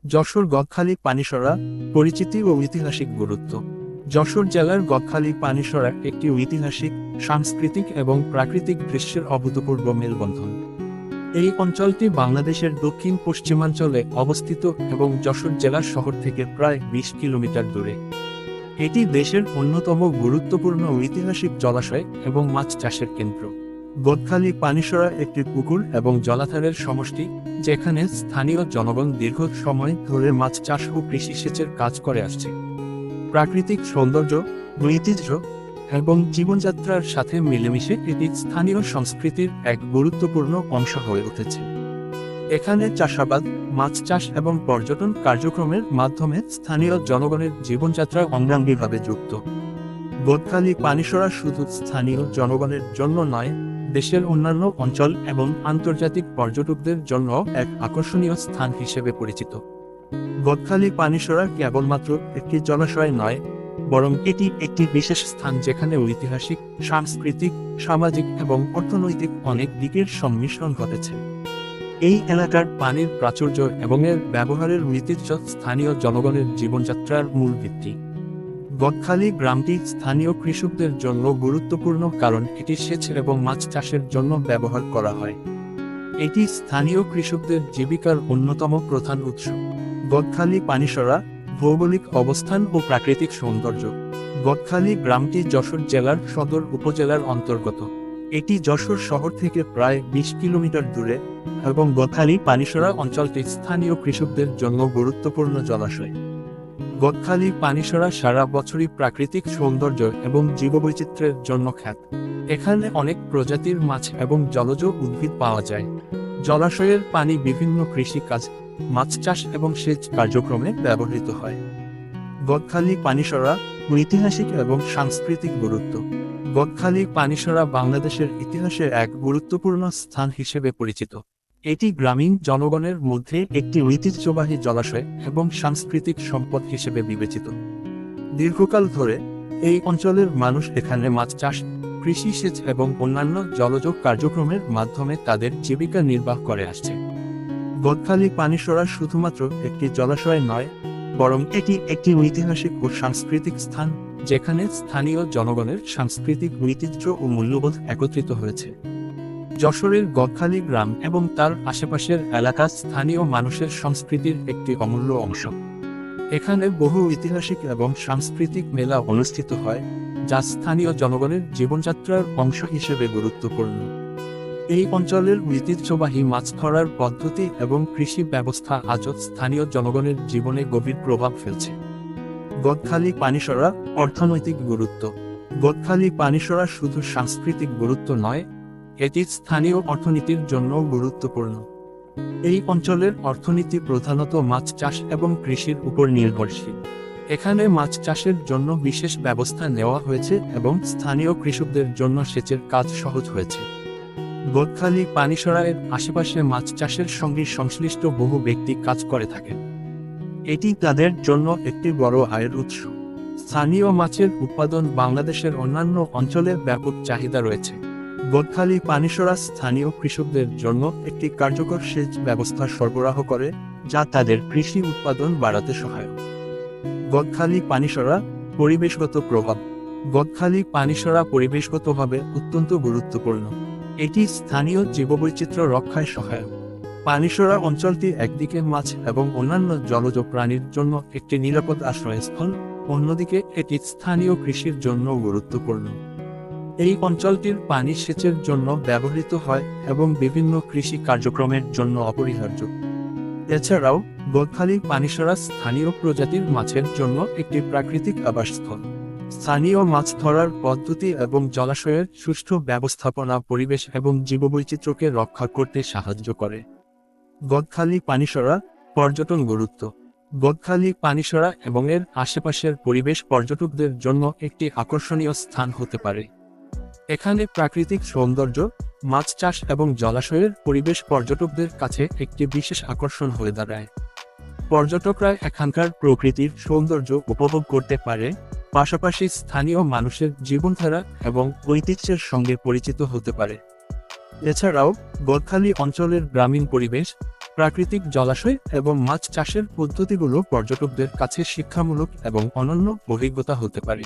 যশোর গদখালি পানিসরা পরিচিতি ও ঐতিহাসিক গুরুত্ব। যশোর জেলার গদখালি পানিসরা একটি ঐতিহাসিক, সাংস্কৃতিক এবং প্রাকৃতিক দৃশ্যের অভূতপূর্ব মেলবন্ধন। এই অঞ্চলটি বাংলাদেশের দক্ষিণ পশ্চিমাঞ্চলে অবস্থিত এবং যশোর জেলার শহর থেকে প্রায় ২০ কিলোমিটার দূরে। এটি দেশের অন্যতম গুরুত্বপূর্ণ ঐতিহাসিক জলাশয় এবং মাছ চাষের কেন্দ্র। গদখালি পানিসরা একটি পুকুর এবং জলাধারের সমষ্টি, যেখানে স্থানীয় জনগণ দীর্ঘ সময় ধরে মাছ চাষ ও কৃষি সেচের কাজ করে আসছে। প্রাকৃতিক সৌন্দর্য, ঐতিহ্য এবং জীবনযাত্রার সাথে মিলেমিশে এটি স্থানীয় সংস্কৃতির এক গুরুত্বপূর্ণ অংশ হয়ে উঠেছে। এখানে চাষাবাদ, মাছ চাষ এবং পর্যটন কার্যক্রমের মাধ্যমে স্থানীয় জনগণের জীবনযাত্রা অঙ্গাঙ্গিভাবে যুক্ত। গদখালি পানিসরা শুধু স্থানীয় জনগণের জন্য নয়, দেশের অন্যান্য অঞ্চল এবং আন্তর্জাতিক পর্যটকদের জন্য এক আকর্ষণীয় স্থান হিসেবে পরিচিত। গদখালি পানিসরা কেবলমাত্র একটি জলাশয় নয়, বরং এটি একটি বিশেষ স্থান যেখানে ঐতিহাসিক, সাংস্কৃতিক, সামাজিক এবং অর্থনৈতিক অনেক দিকের সংমিশ্রণ ঘটেছে। এই এলাকার পানির প্রাচুর্য এবং এর ব্যবহারের ঐতিহ্য স্থানীয় জনগণের জীবনযাত্রার মূল ভিত্তি। গদখালি গ্রামটি স্থানীয় কৃষকদের জন্য গুরুত্বপূর্ণ কারণ এটি সেচ এবং মাছ চাষের জন্য ব্যবহার করা হয়। এটি স্থানীয় কৃষকদের জীবিকার অন্যতম প্রধান উৎস। গদখালি পানিসরা ভৌগোলিক অবস্থান ও প্রাকৃতিক সৌন্দর্য। গদখালি গ্রামটি যশোর জেলার সদর উপজেলার অন্তর্গত। এটি যশোর শহর থেকে প্রায় ২০ কিলোমিটার দূরে এবং গদখালি পানিসরা অঞ্চলটি স্থানীয় কৃষকদের জন্য গুরুত্বপূর্ণ জলাশয়। গদখালি পানিসরা সারা বছরই প্রাকৃতিক সৌন্দর্য এবং জীববৈচিত্র্যের জন্য খ্যাত। এখানে অনেক প্রজাতির মাছ এবং জলজ উদ্ভিদ পাওয়া যায়। জলাশয়ের পানি বিভিন্ন কৃষিকাজ, মাছ চাষ এবং সেচ কার্যক্রমে ব্যবহৃত হয়। গদখালি পানিসরা ঐতিহাসিক এবং সাংস্কৃতিক গুরুত্ব। গদখালি পানিসরা বাংলাদেশের ইতিহাসে এক গুরুত্বপূর্ণ স্থান হিসেবে পরিচিত। এটি গ্রামীণ জনগণের মধ্যে একটি ঐতিহ্যবাহী জলাশয় এবং সাংস্কৃতিক সম্পদ হিসেবে বিবেচিত। দীর্ঘকাল ধরে এই অঞ্চলের মানুষ এখানে মাছ চাষ, কৃষি সেচ এবং অন্যান্য জলজ কার্যক্রমের মাধ্যমে তাদের জীবিকা নির্বাহ করে আসছে। গদখালি পানিসরা শুধুমাত্র একটি জলাশয় নয়, বরং এটি একটি ঐতিহাসিক ও সাংস্কৃতিক স্থান, যেখানে স্থানীয় জনগণের সাংস্কৃতিক ঐতিহ্য ও মূল্যবোধ একত্রিত হয়েছে। যশোরের গদখালি গ্রাম এবং তার আশেপাশের এলাকা স্থানীয় মানুষের সংস্কৃতির একটি অমূল্য অংশ। এখানে বহু ঐতিহাসিক এবং সাংস্কৃতিক মেলা অনুষ্ঠিত হয়, যা স্থানীয় জনগণের জীবনযাত্রার অংশ হিসেবে গুরুত্বপূর্ণ। এই অঞ্চলের ঐতিহ্যবাহী মাছ ধরার পদ্ধতি এবং কৃষি ব্যবস্থা আজও স্থানীয় জনগণের জীবনে গভীর প্রভাব ফেলছে। গদখালি পানিসরা অর্থনৈতিক গুরুত্ব। গদখালি পানিসরা শুধু সাংস্কৃতিক গুরুত্ব নয়, এটি স্থানীয় অর্থনীতির জন্য গুরুত্বপূর্ণ। এই অঞ্চলের অর্থনীতি প্রধানত মাছ চাষ এবং কৃষির উপর নির্ভরশীল। এখানে মাছ চাষের জন্য বিশেষ ব্যবস্থা নেওয়া হয়েছে এবং স্থানীয় কৃষকদের জন্য সেচের কাজ সহজ হয়েছে। গদখালি পানিসরা এর আশেপাশে মাছ চাষের সঙ্গে সংশ্লিষ্ট বহু ব্যক্তি কাজ করে থাকেন। এটি তাদের জন্য একটি বড় আয়ের উৎস। স্থানীয় মাছের উৎপাদন বাংলাদেশের অন্যান্য অঞ্চলে ব্যাপক চাহিদা রয়েছে। গদখালি পানিসরা স্থানীয় কৃষকদের জন্য একটি কার্যকর সেচ ব্যবস্থা সরবরাহ করে, যা তাদের কৃষি উৎপাদন বাড়াতে সহায়ক। গদখালি পানিসরা পরিবেশগত প্রভাব। গদখালি পানিসরা পরিবেশগতভাবে অত্যন্ত গুরুত্বপূর্ণ। এটি স্থানীয় জীববৈচিত্র্য রক্ষায় সহায়ক। পানিসরা অঞ্চলটি একদিকে মাছ এবং অন্যান্য জলজ প্রাণীর জন্য একটি নিরাপদ আশ্রয়স্থল, অন্যদিকে এটি স্থানীয় কৃষির জন্য গুরুত্বপূর্ণ। এই অঞ্চলটির পানি সেচের জন্য ব্যবহৃত হয় এবং বিভিন্ন কৃষি কার্যক্রমের জন্য অপরিহার্য। এছাড়াও গদখালি পানিসরা স্থানীয় প্রজাতির মাছের জন্য একটি প্রাকৃতিক আবাসস্থল। স্থানীয় মাছ ধরার পদ্ধতি এবং জলাশয়ের সুষ্ঠু ব্যবস্থাপনা পরিবেশ এবং জীববৈচিত্র্যকে রক্ষা করতে সাহায্য করে। গদখালি পানিসরা পর্যটন গুরুত্ব। গদখালি পানিসরা এবং এর আশেপাশের পরিবেশ পর্যটকদের জন্য একটি আকর্ষণীয় স্থান হতে পারে। এখানে প্রাকৃতিক সৌন্দর্য, মাছ চাষ এবং জলাশয়ের পরিবেশ পর্যটকদের কাছে একটি বিশেষ আকর্ষণ হয়ে দাঁড়ায়। পর্যটকরা এখানকার প্রকৃতির সৌন্দর্য উপভোগ করতে পারে, পাশাপাশি স্থানীয় মানুষের জীবনধারা এবং ঐতিহ্যের সঙ্গে পরিচিত হতে পারে। এছাড়াও গদখালি অঞ্চলের গ্রামীণ পরিবেশ, প্রাকৃতিক জলাশয় এবং মাছ চাষের পদ্ধতিগুলো পর্যটকদের কাছে শিক্ষামূলক এবং অনন্য অভিজ্ঞতা হতে পারে।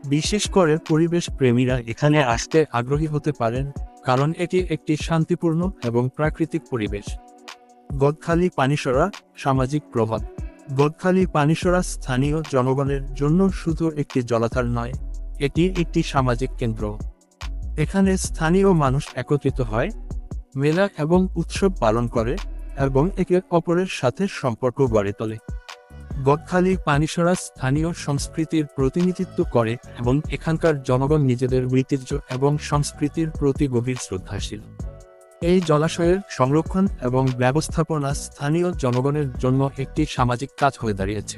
বিশেষ করে পরিবেশ প্রেমীরা এখানে আসতে আগ্রহী হতে পারেন, কারণ এটি একটি শান্তিপূর্ণ এবং প্রাকৃতিক পরিবেশ। গদখালি পানিসরা সামাজিক প্রভাব। গদখালি পানিসরা স্থানীয় জনগণের জন্য শুধু একটি জলাধার নয়, এটি একটি সামাজিক কেন্দ্র। এখানে স্থানীয় মানুষ একত্রিত হয়, মেলা এবং উৎসব পালন করে এবং একে অপরের সাথে সম্পর্ক গড়ে তোলে। গদখালি পানিসরা স্থানীয় সংস্কৃতির প্রতিনিধিত্ব করে এবং এখানকার জনগণ নিজেদের ঐতিহ্য এবং সংস্কৃতির প্রতি গভীর শ্রদ্ধাশীল। এই জলাশয়ের সংরক্ষণ এবং ব্যবস্থাপনা স্থানীয় জনগণের জন্য একটি সামাজিক কাজ হয়ে দাঁড়িয়েছে।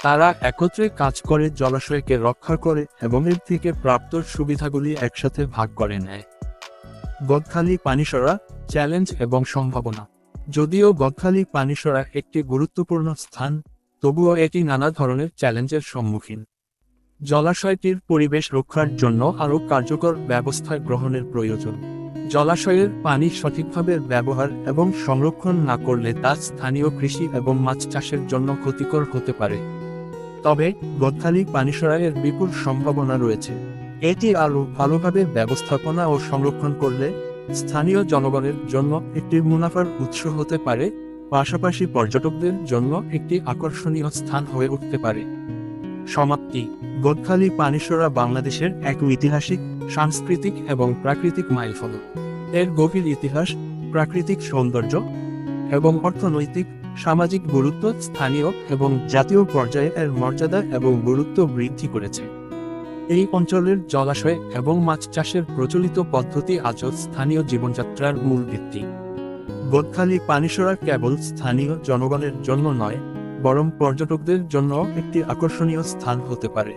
তারা একত্রে কাজ করে জলাশয়কে রক্ষা করে এবং এর থেকে প্রাপ্ত সুবিধাগুলি একসাথে ভাগ করে নেয়। গদখালি পানিসরা চ্যালেঞ্জ এবং সম্ভাবনা। যদিও গদখালি পানিসরা একটি গুরুত্বপূর্ণ স্থান, তবুও এটি নানা ধরনের চ্যালেঞ্জের সম্মুখীন। জলাশয়টির পরিবেশ রক্ষার জন্য আরও কার্যকর ব্যবস্থা গ্রহণের প্রয়োজন। জলাশয়ের পানি সঠিকভাবে ব্যবহার এবং সংরক্ষণ না করলে তা স্থানীয় কৃষি এবং মাছ চাষের জন্য ক্ষতিকর হতে পারে। তবে গদখালি পানিসরায়ের বিপুল সম্ভাবনা রয়েছে। এটি আরও ভালোভাবে ব্যবস্থাপনা ও সংরক্ষণ করলে স্থানীয় জনগণের জন্য একটি মুনাফার উৎস হতে পারে, পাশাপাশি পর্যটকদের জন্য একটি আকর্ষণীয় স্থান হয়ে উঠতে পারে। সমাপ্তি। গদখালি পানিসরা বাংলাদেশের এক ঐতিহাসিক, সাংস্কৃতিক এবং প্রাকৃতিক মাইলফলক। এর গভীর ইতিহাস, প্রাকৃতিক সৌন্দর্য এবং অর্থনৈতিক সামাজিক গুরুত্ব স্থানীয় এবং জাতীয় পর্যায়ে এর মর্যাদা এবং গুরুত্ব বৃদ্ধি করেছে। এই অঞ্চলের জলাশয় এবং মাছ চাষের প্রচলিত পদ্ধতি আজও স্থানীয় জীবনযাত্রার মূল ভিত্তি। গদখালি পানিসরা কেবল স্থানীয় জনগণের জন্য নয়, বরং পর্যটকদের জন্য একটি আকর্ষণীয় স্থান হতে পারে।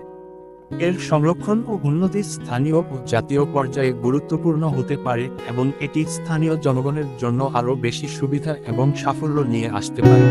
এর সংরক্ষণ ও উন্নতি স্থানীয় ও জাতীয় পর্যায়ে গুরুত্বপূর্ণ হতে পারে এবং এটি স্থানীয় জনগণের জন্য আরও বেশি সুবিধা এবং সাফল্য নিয়ে আসতে পারে।